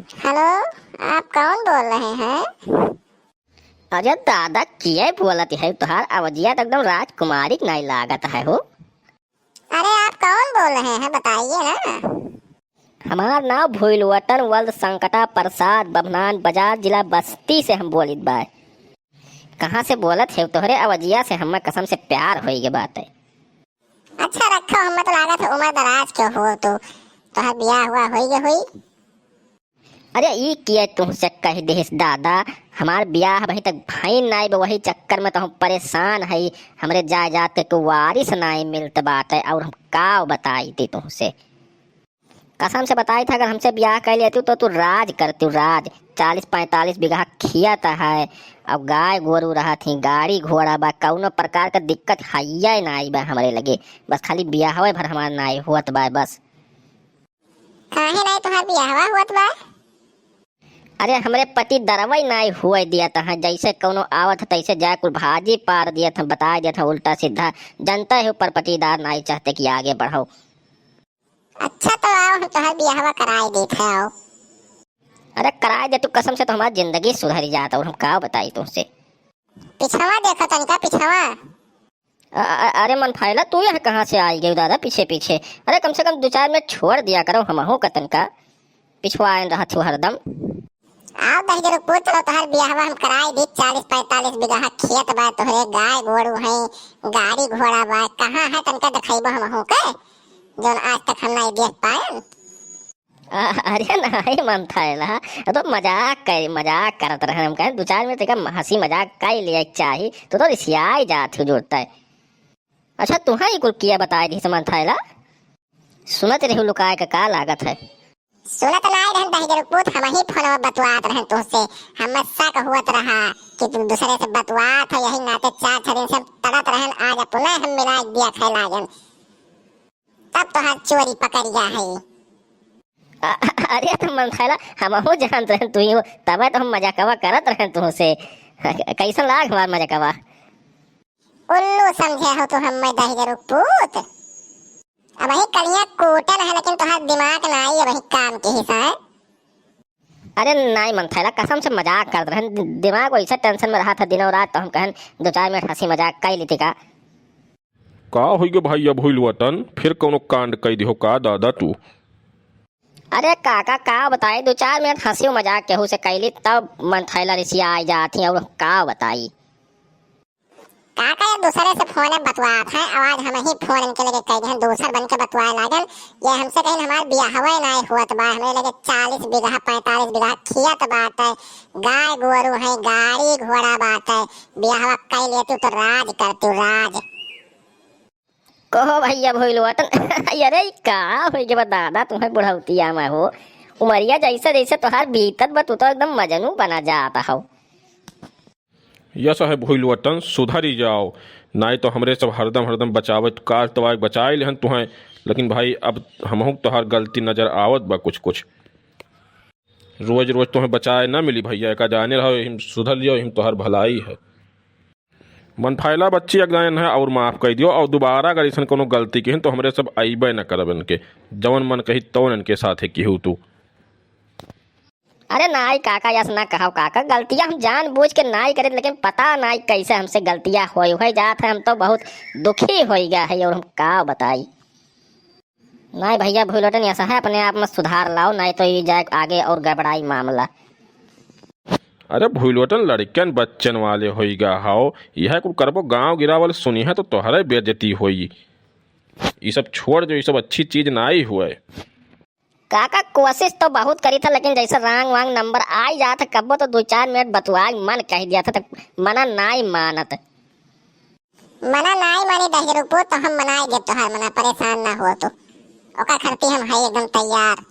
Hello, आप कौन बोल रहे हैं? अरे दादा किए बोलत है तुहार आवाजिया तो एकदम राजकुमारी के नहीं लागत है हो। अरे आप कौन बोल रहे हैं बताइए ना। हमार नाम भूलवतन वल्द संकटा प्रसाद बभनान बाजार जिला बस्ती से हम बोलित बा। कहाँ से बोलत है तोहरे आवाजिया से हमें कसम से प्यार होई के बात है। अच्छा रखो, हमें तो लागत है उम्र दराज के हो तो तोहर बियाह हुआ होई। अरे ई किए तुमसे कह देस दादा, हमार ब्याह अभी तक भाई नाई वही चक्कर में तो हम परेशान है। हमरे जायदाद के कोई वारिस नाई मिलत बात है और हम का बताई थी तुमसे। कसम से बताई था अगर हमसे ब्याह कर लेती तो तू राज करती राज। 40-45 बीघा खियात है। अब गाय गोरू रहा थी, गाड़ी घोड़ा बा, कौनो प्रकार का दिक्कत है नाई बा हमरे लगे। बस खाली ब्याह भर हमार नाई हुआ बा बस। काहे नहीं तोहर बियाह हुआ बा? अरे हमरे पति दरवाई नाई हुए दिया था, जैसे कौनो आवत तैसे जाए कुल भाजी पार दिया था, बता दिया था उल्टा सीधा। जनता है ऊपर पटीदार नाई चाहते कि आगे बढ़ो। अच्छा तो आओ, हम तोहर बियाह कराए देते हैं आओ। अरे कराए दे तू, कसम से तो हमारी जिंदगी सुधर जाता और हम का बताई तुमसे। पिछवा देखो तनिका पिछवा। अरे मन फाइला तू यह कहाँ से आई गई दादा पीछे पीछे। अरे कम से कम 2-4 मिनट छोड़ दिया करो, हम हो कतन का पिछवा आए रहा थू हरदम। आओ दही जरूर पूछ लो, तोहर बियाह हम कराए दी। 40-45 बीघा खेत बा, तोहरे गाय गोरू है, गाड़ी घोड़ा बा। कहाँ है तनिका दिखाइबो हम हो के जोन आज तक हम नहीं देख पाए। अरे नहीं मन फाइला, तो मजाक करत रहे हम कहे 2-4 मिनट का हंसी मजाक कर लिया चाहिए तो रिसियाई जात हो जोड़ता है। अच्छा तुम्हारी कुल किया बताए दी मन फाइला, सुनत रही लुकाए का लागत है। सुनत नहीं रहन दही जरूर पूछ, हम ही फोन में बतवात रहन तुझसे। हम शक हुआ रहा कि तुम दूसरे से बतवात है, यही नाते 4-6 दिन से तड़त रहन। आज पुनः हम मिला दिया खैलागन, तब तो हाथ चोरी पकड़ गया है। अरे तुम मन खाला हम हो जानत रहे तू हो, तब तो हम मजाकवा करत रहे तुमसे। कैसा लाग हमार मजाकवा? उल्लू समझे हो तो हम मैं दही जरूर पूछ। अब वही कलियां कोटल है लेकिन तुहार दिमाग ना आई वही काम के हिसाब। अरे नहीं मन थैला, कसम से मजाक करत रहे, दिमाग वैसा टेंशन में रहा था दिनों रात, तो हम कहन 2-4 मिनट हंसी मजाक कर ली थी का होई गे भाई अब हुई वतन फिर कोनो कांड कई दिहो का दादा तू? अरे काका का बताए 2-4 मिनट हंसी मजाक केहू से कैली तब मन थैला रिसिया आ जाती और का बताई। काका ये दूसरे से फोन में बतवात है, आवाज हम ही फोन इनके लगे कह दे दूसर बन के बतवाए लागल। ये हमसे कहीं हमार बियाह नहीं हुआ बा। हमें लगे 40 बीघा 45 बीघा खेत बात है, गाय गोरू है, गाड़ी घोड़ा बात है। बियाह कह ले तू तो राज कर तू राज। कहो भैया भोलुआ अरे का हो गया दादा, तुम्हें बुढ़ौतिया में हो उमरिया जैसे जैसे तुहार भीतर बा, तू तो एकदम मजनू बना जाता हो। यस है भूल वतन सुधरी जाओ, नहीं तो हमरे सब हरदम बचावत काल तवाय बचाए लेहन तुहें। लेकिन भाई अब हमहू तोहार गलती नजर आवत बा कुछ। रोज रोज तुम्हें बचाए ना मिली भैया, का जाने रहो हिम सुधर लियो, हिम तोहार भलाई है। मन फाइला बच्ची अगदान है और माफ़ कर दियो, और दोबारा अगर ऐसा कोनो गलती की तो हमरे सब अइबे न करब इनके, जवन मन कही तवन इनके साथ केहू तू। अरे नाई काका यस ना कहो काका, गलतियां हम जान बूझ के नाई करे, लेकिन पता नाई कैसे हमसे गलतियां हो जात है। हम तो बहुत दुखी हो गया है और हम का बताई। नहीं भैया भूलटन ऐसा है, अपने आप में सुधार लाओ, नहीं तो ये जाए आगे और गड़बड़ाई मामला। अरे भूलवटन लड़कन बच्चन वाले होइगा हाओ, यह कुल करबो गांव गिरा वाले सुनी है तो तोहरे बेइज्जती होई। ये सब छोड़ जो, ये सब अच्छी चीज ना ही हुए। काका कोशिश तो बहुत करी था, लेकिन जैसे रांग वांग नंबर आ जाता कब्बो तो 2-4 मिनट बतुआ मन कह दिया था, तो मना नाई मानत। मना नाई मानी दही जरूर पूछ, तो हम मनाए दे तोहार मना, परेशान ना हो तो ओका खर्ती हम है एकदम तैयार।